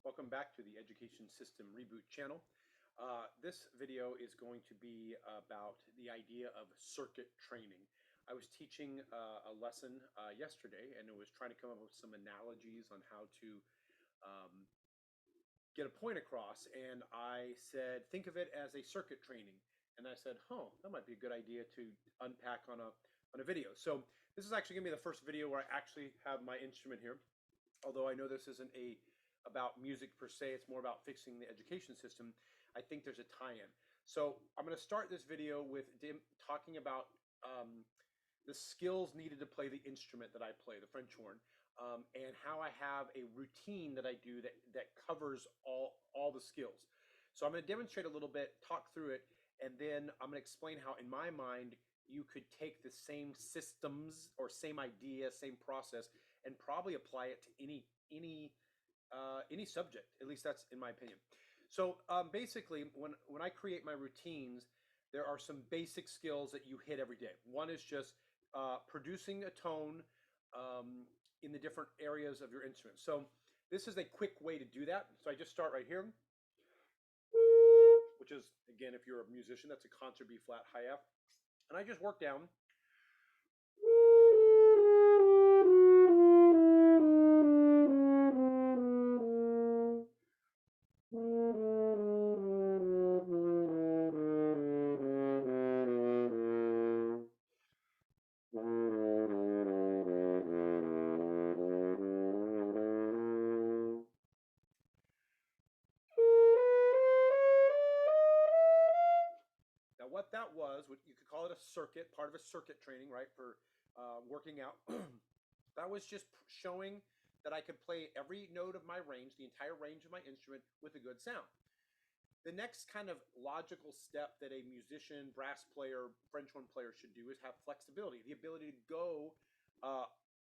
Welcome back to the Education System Reboot channel. This video is going to be about the idea of circuit training. I was teaching a lesson yesterday, and it was trying to come up with some analogies on how to get a point across, and I said, think of it as a circuit training. And I said, that might be a good idea to unpack on a video. So this is actually gonna be the first video where I actually have my instrument here. Although I know this isn't about music per se, it's more about fixing the education system. I think there's a tie-in. So I'm gonna start this video with talking about the skills needed to play the instrument that I play, the French horn. And how I have a routine that I do that covers all the skills. So I'm going to demonstrate a little bit, talk through it, and then I'm going to explain how, in my mind, you could take the same systems or same idea, same process, and probably apply it to any subject. At least that's in my opinion. So basically, when I create my routines, there are some basic skills that you hit every day. One is just producing a tone in the different areas of your instrument. So this is a quick way to do that. So I just start right here, which is, again, if you're a musician, that's a concert B flat high F. And I just work down. What that was, you could call it a circuit, part of a circuit training, right, for working out. That was just showing that I could play every note of my range, the entire range of my instrument, with a good sound. The next kind of logical step that a musician, brass player, French horn player should do is have flexibility, the ability to go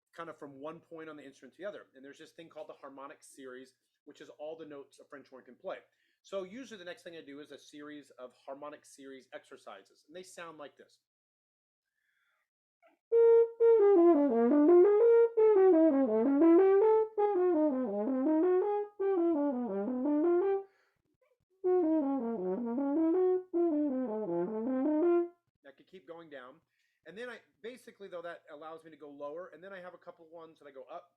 kind of from one point on the instrument to the other. And there's this thing called the harmonic series, which is all the notes a French horn can play. So usually the next thing I do is a series of harmonic series exercises, and they sound like this. I could keep going down. And then basically though, that allows me to go lower, and then I have a couple ones that I go up.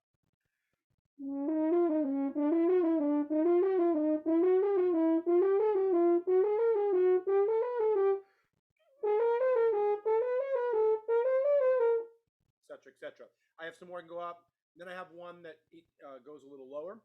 Etc. I have some more I can go up. Then I have one that goes a little lower.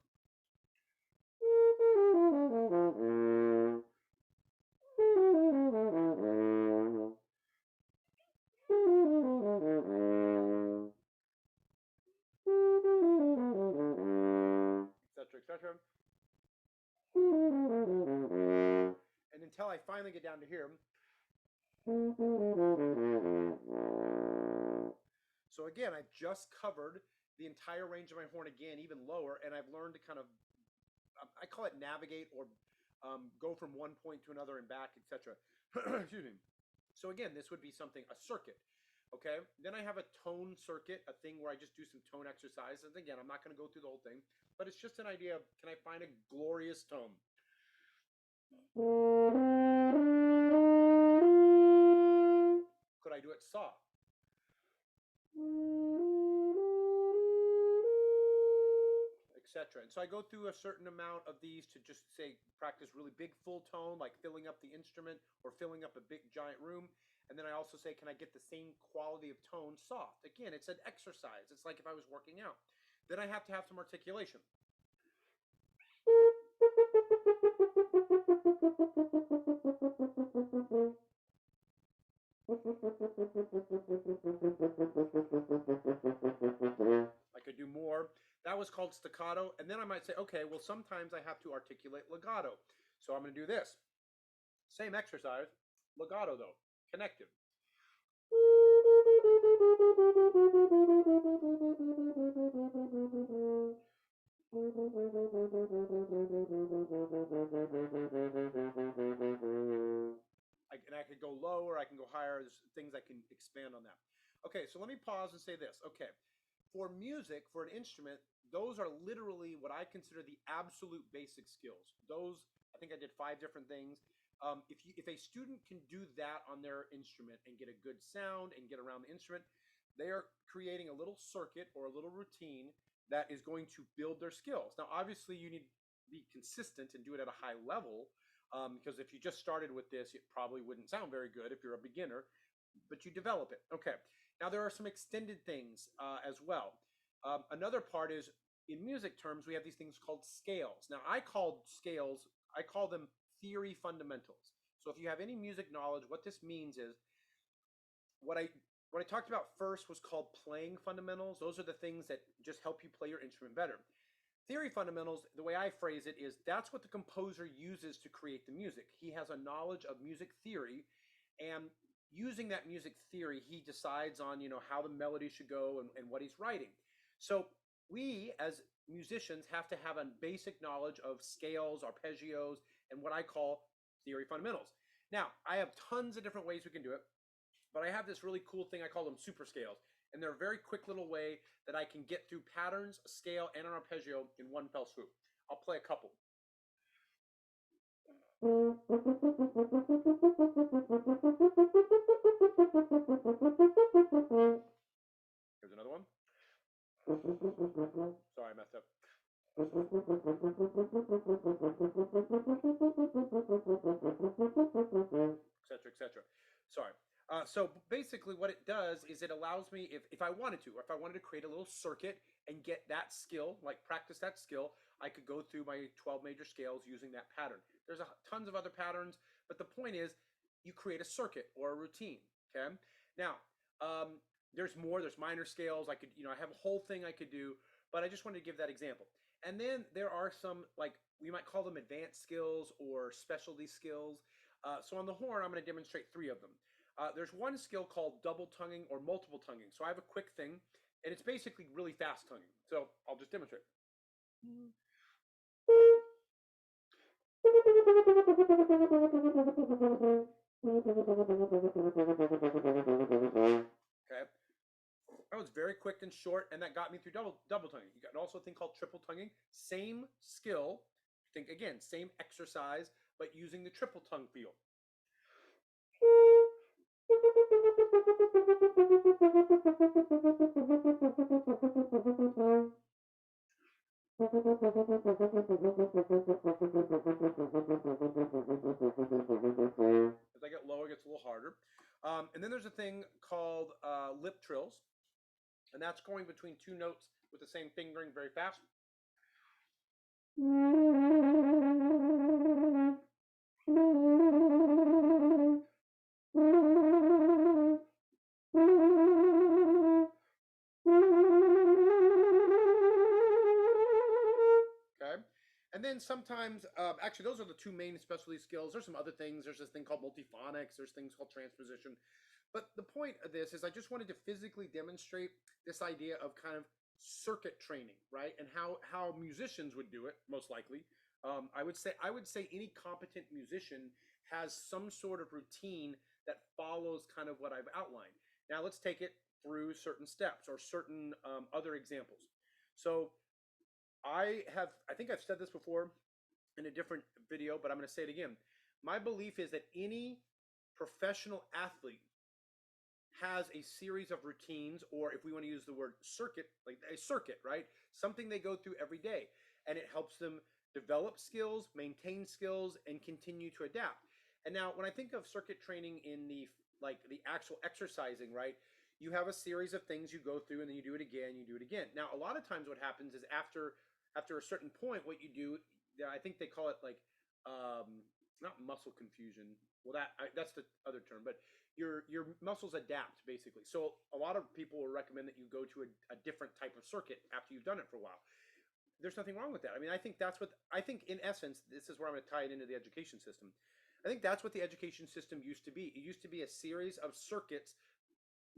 Etc. And until I finally get down to here. So again, I've just covered the entire range of my horn again, even lower, and I've learned to kind of, I call it navigate, or go from one point to another and back, etc. Excuse me. So again, this would be something, a circuit. Okay, then I have a tone circuit, a thing where I just do some tone exercises. Again, I'm not going to go through the whole thing, but it's just an idea of, can I find a glorious tone? Could I do it soft? Etc. And so I go through a certain amount of these to just say practice really big full tone, like filling up the instrument or filling up a big giant room. And then I also say, can I get the same quality of tone soft? Again, it's an exercise. It's like if I was working out. Then I have to have some articulation. I could do more. That was called staccato. And then I might say, okay, well, sometimes I have to articulate legato. So I'm going to do this. Same exercise, legato though, connected. And I could go lower, I can go higher. There's things I can expand on that. Okay, so let me pause and say this. Okay, for music, for an instrument, those are literally what I consider the absolute basic skills. Those, I think I did 5 different things. If a student can do that on their instrument and get a good sound and get around the instrument, they are creating a little circuit or a little routine that is going to build their skills. Now, obviously, you need to be consistent and do it at a high level, because if you just started with this, it probably wouldn't sound very good if you're a beginner, but you develop it. Okay. Now, there are some extended things as well. Another part is, in music terms, we have these things called scales. Now, I call them theory fundamentals. So if you have any music knowledge, what this means is what I talked about first was called playing fundamentals. Those are the things that just help you play your instrument better. Theory fundamentals, the way I phrase it, is that's what the composer uses to create the music. He has a knowledge of music theory, and using that music theory, he decides on, how the melody should go and what he's writing. So we, as musicians, have to have a basic knowledge of scales, arpeggios, and what I call theory fundamentals. Now, I have tons of different ways we can do it, but I have this really cool thing, I call them super scales. And they're a very quick little way that I can get through patterns, a scale, and an arpeggio in one fell swoop. I'll play a couple. Here's another one. Sorry, I messed up. Etc., etc. Sorry. So basically what it does is it allows me, if I wanted to, or if I wanted to create a little circuit and get that skill, like practice that skill, I could go through my 12 major scales using that pattern. There's tons of other patterns, but the point is you create a circuit or a routine, okay? Now, there's more, there's minor scales. I could, I have a whole thing I could do, but I just wanted to give that example. And then there are some, like, we might call them advanced skills or specialty skills. So on the horn, I'm going to demonstrate 3 of them. There's one skill called double tonguing or multiple tonguing. So I have a quick thing, and it's basically really fast tonguing. So I'll just demonstrate. Okay. That was very quick and short, and that got me through double tonguing. You got also a thing called triple tonguing. Same skill. Think again, same exercise, but using the triple tongue feel. As I get lower, it gets a little harder. And then there's a thing called lip trills, and that's going between 2 notes with the same fingering very fast. Okay. And then sometimes, actually, those are the 2 main specialty skills. There's some other things. There's this thing called multiphonics. There's things called transposition. But the point of this is I just wanted to physically demonstrate this idea of kind of circuit training, right? And how musicians would do it, most likely. I would say any competent musician has some sort of routine that follows kind of what I've outlined. Now let's take it through certain steps or certain other examples. So I think I've said this before in a different video, but I'm going to say it again. My belief is that any professional athlete has a series of routines, or if we want to use the word circuit, like a circuit, right? Something they go through every day, and it helps them develop skills, maintain skills, and continue to adapt. And now when I think of circuit training in the actual exercising, right? You have a series of things you go through, and then you do it again, you do it again. Now, a lot of times what happens is after a certain point, what you do, I think they call it not muscle confusion. Well, that's the other term, but your muscles adapt basically. So a lot of people will recommend that you go to a different type of circuit after you've done it for a while. There's nothing wrong with that. I mean, I think in essence, this is where I'm going to tie it into the education system. I think that's what the education system used to be. It used to be a series of circuits,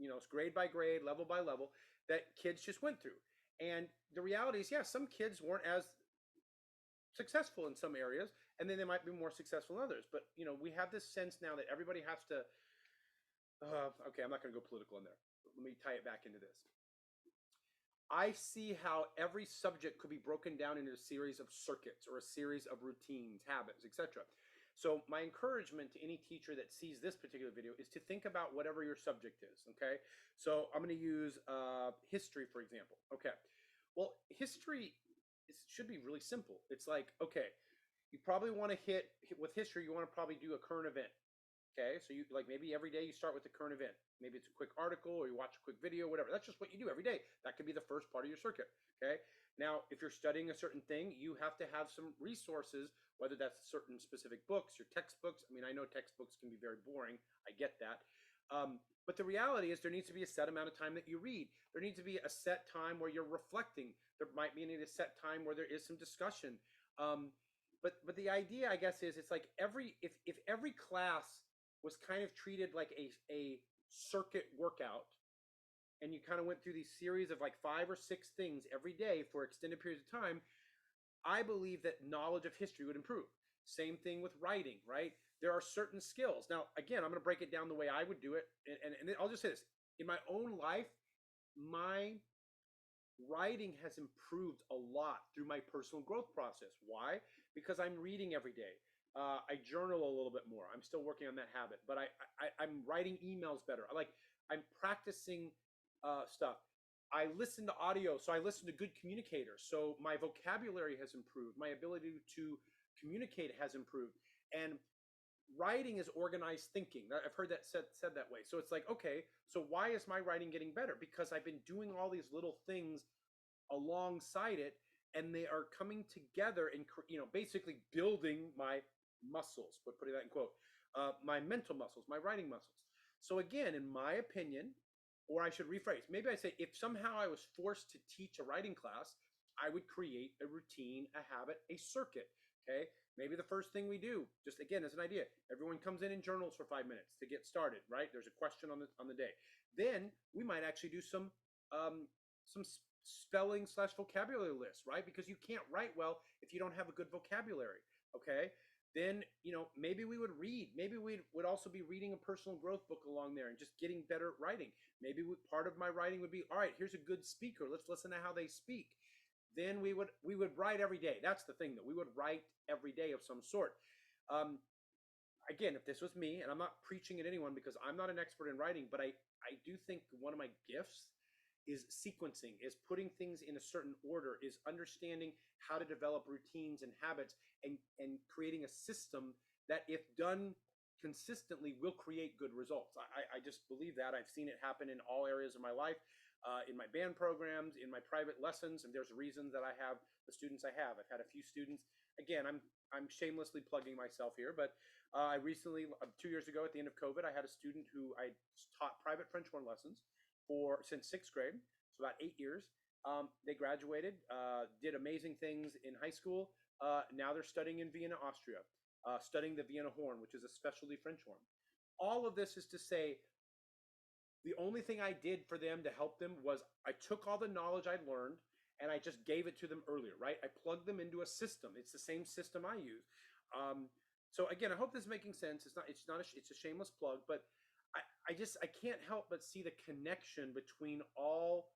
it's grade by grade, level by level, that kids just went through. And the reality is, yeah, some kids weren't as successful in some areas, and then they might be more successful in others. But, we have this sense now that everybody has to, okay, I'm not going to go political in there. Let me tie it back into this. I see how every subject could be broken down into a series of circuits or a series of routines, habits, etc. So my encouragement to any teacher that sees this particular video is to think about whatever your subject is, okay? So I'm going to use history, for example. Okay. Well, history should be really simple. It's like, okay, you probably want to hit with history, you want to probably do a current event. Okay, so you like maybe every day you start with a current event. Maybe it's a quick article or you watch a quick video, whatever. That's just what you do every day. That could be the first part of your circuit. Okay, now if you're studying a certain thing, you have to have some resources, whether that's certain specific books, your textbooks. I mean, I know textbooks can be very boring. I get that. But the reality is there needs to be a set amount of time that you read. There needs to be a set time where you're reflecting. There might be a set time where there is some discussion. But the idea, I guess, is it's like if every class was kind of treated like a circuit workout, and you kind of went through these series of like 5 or 6 things every day for extended periods of time, I believe that knowledge of history would improve. Same thing with writing, right? There are certain skills. Now, again, I'm going to break it down the way I would do it. And I'll just say this. In my own life, my writing has improved a lot through my personal growth process. Why? Because I'm reading every day. I journal a little bit more. I'm still working on that habit, but I'm writing emails better. I'm practicing stuff. I listen to audio, so I listen to good communicators. So my vocabulary has improved. My ability to communicate has improved. And writing is organized thinking. I've heard that said that way. So it's like, okay, so why is my writing getting better? Because I've been doing all these little things alongside it, and they are coming together and basically building my muscles, but putting that in quote, my mental muscles, my writing muscles. So again, in my opinion, or I should rephrase, maybe I say if somehow I was forced to teach a writing class, I would create a routine, a habit, a circuit. Okay, maybe the first thing we do, just again as an idea, everyone comes in and journals for 5 minutes to get started. Right, there's a question on the day. Then we might actually do some spelling / vocabulary lists, right? Because you can't write well if you don't have a good vocabulary. Okay, then maybe we would read. Maybe we would also be reading a personal growth book along there and just getting better at writing. Maybe part of my writing would be, all right, here's a good speaker, let's listen to how they speak. Then we would write every day. That's the thing, that we would write every day of some sort. Again, if this was me, and I'm not preaching at anyone because I'm not an expert in writing, but I do think one of my gifts is sequencing, is putting things in a certain order, is understanding how to develop routines and habits, and creating a system that, if done consistently, will create good results. I just believe that. I've seen it happen in all areas of my life, in my band programs, in my private lessons, and there's reasons that I have the students I have. I've had a few students. Again, I'm shamelessly plugging myself here, but I recently, 2 years ago at the end of COVID, I had a student who I taught private French horn lessons since 6th grade, so about 8 years. They graduated, did amazing things in high school. Now they're studying in Vienna, Austria, studying the Vienna horn, which is a specialty French horn. All of this is to say, the only thing I did for them to help them was I took all the knowledge I'd learned and I just gave it to them earlier, right? I plugged them into a system. It's the same system I use. So again, I hope this is making sense. It's a shameless plug, but I can't help but see the connection between all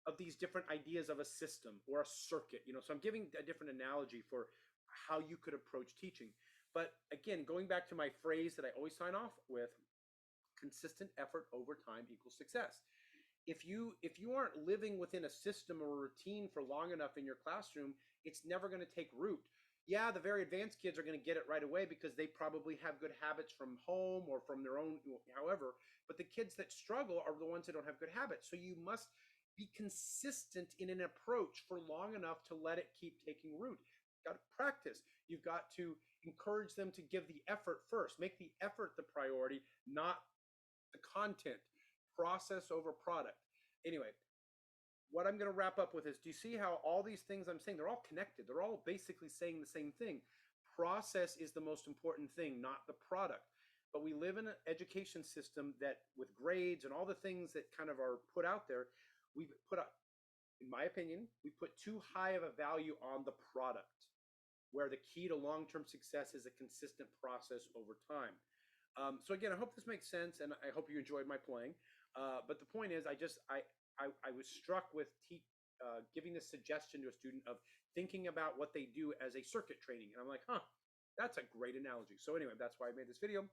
of these different ideas of a system or a circuit. So I'm giving a different analogy for how you could approach teaching. But again, going back to my phrase that I always sign off with, consistent effort over time equals success. If you aren't living within a system or a routine for long enough in your classroom, it's never going to take root. Yeah, the very advanced kids are going to get it right away because they probably have good habits from home or from their own, however, but the kids that struggle are the ones that don't have good habits. So you must be consistent in an approach for long enough to let it keep taking root. You've got to practice. You've got to encourage them to give the effort first. Make the effort the priority, not the content. Process over product. Anyway, what I'm going to wrap up with is, do you see how all these things I'm saying, they're all connected? They're all basically saying the same thing. Process is the most important thing, not the product. But we live in an education system that, with grades and all the things that kind of are put out there, we've put up, in my opinion, we put too high of a value on the product, where the key to long-term success is a consistent process over time. So again, I hope this makes sense, and I hope you enjoyed my playing. But the point is, I was struck with giving this suggestion to a student of thinking about what they do as a circuit training. And I'm like, huh, that's a great analogy. So anyway, that's why I made this video.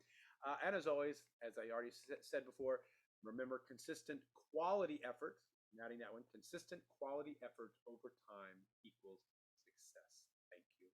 And as always, as I already said before, remember consistent quality effort, I'm adding that one, consistent quality effort over time equals success. Thank you.